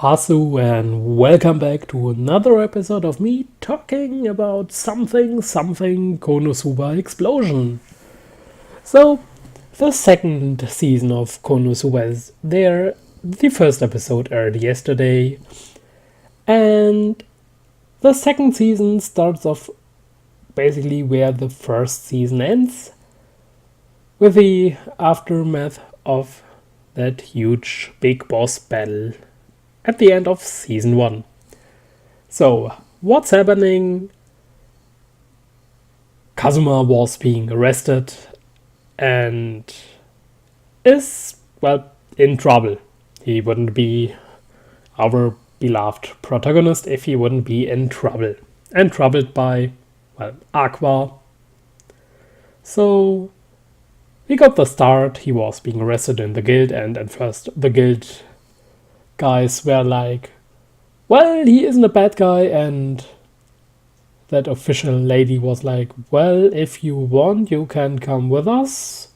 Hasu, and welcome back to another episode of me talking about something KonoSuba explosion. So, the second season of KonoSuba is there. The first episode aired yesterday, and the second season starts off basically where the first season ends, with the aftermath of that huge big boss battle at the end of season 1. So, what's happening? Kazuma was being arrested and is, well, in trouble. He wouldn't be our beloved protagonist if he wouldn't be in trouble. And troubled by, well, Aqua. So, we got the start. He was being arrested in the guild, and at first the guild guys were like, well, he isn't a bad guy, and that official lady was like, well, if you want, you can come with us.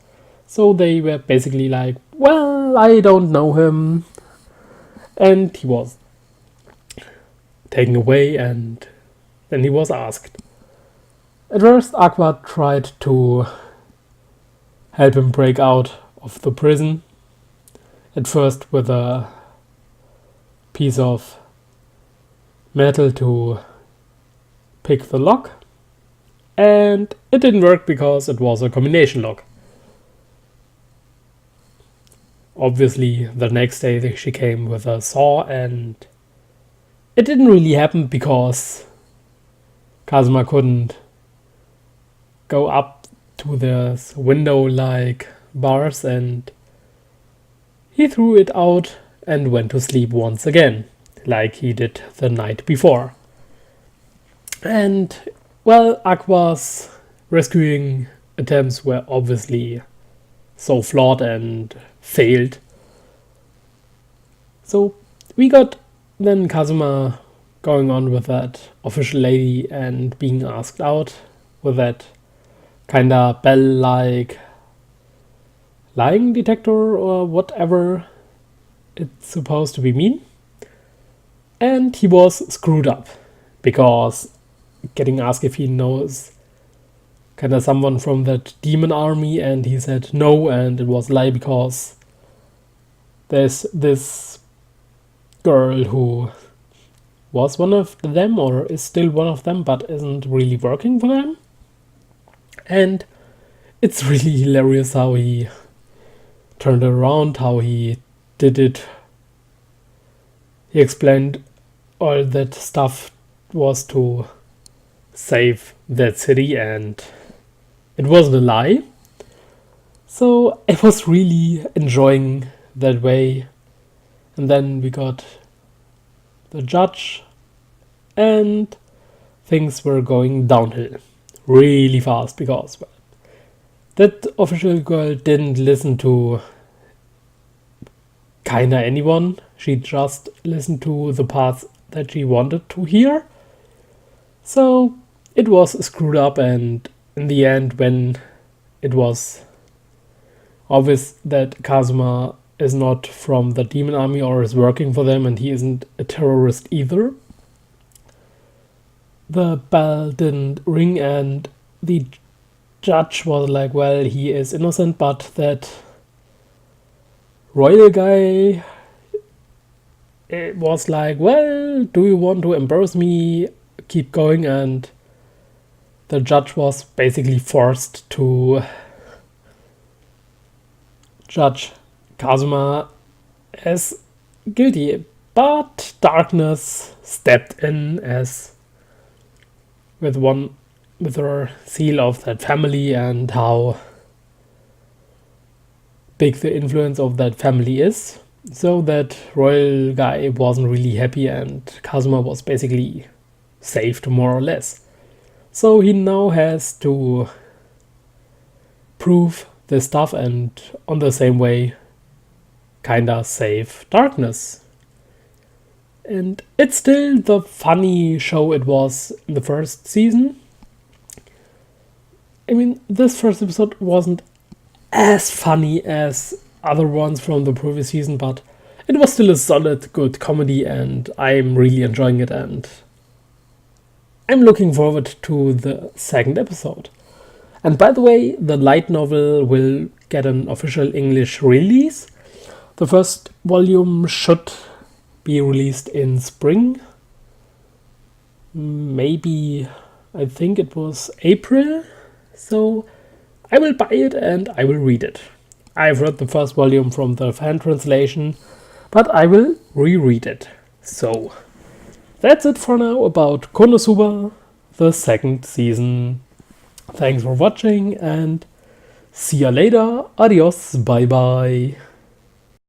So they were basically like, well, I don't know him. And he was taken away, and then he was asked. At first, Aqua tried to help him break out of the prison. At first with a piece of metal to pick the lock, and it didn't work because it was a combination lock. Obviously, the next day she came with a saw, and it didn't really happen because Kazuma couldn't go up to the window-like bars, and he threw it out and went to sleep once again, like he did the night before. And, well, Aqua's rescuing attempts were obviously so flawed and failed. So we got then Kazuma going on with that official lady and being asked out with that kinda bell-like lying detector or whatever it's supposed to be mean. And he was screwed up because getting asked if he knows kinda someone from that demon army, and he said no, and it was a lie because there's this girl who was one of them or is still one of them but isn't really working for them. And it's really hilarious how he turned around, how he did it. He explained all that stuff was to save that city, and it wasn't a lie. So I was really enjoying that way. And then we got the judge, and things were going downhill really fast because, well, that official girl didn't listen to kinda anyone. She just listened to the parts that she wanted to hear. So it was screwed up, and in the end, when it was obvious that Kazuma is not from the demon army or is working for them, and he isn't a terrorist either, the bell didn't ring, and the judge was like, well, he is innocent, but that royal guy, it was like, well, do you want to embarrass me? Keep going. And the judge was basically forced to judge Kazuma as guilty, but darkness stepped in as with her seal of that family and how big the influence of that family is. So that royal guy wasn't really happy, and Kazuma was basically saved more or less. So he now has to prove this stuff, and on the same way kinda save darkness. And it's still the funny show it was in the first season. I mean, this first episode wasn't as funny as other ones from the previous season, but it was still a solid, good comedy, and I'm really enjoying it, and I'm looking forward to the second episode. And by the way, the light novel will get an official English release. The first volume should be released in spring. Maybe, I think it was April. So I will buy it and I will read it. I've read the first volume from the fan translation, but I will reread it. So that's it for now about KonoSuba, the second season. Thanks for watching and see ya later. Adios. Bye bye.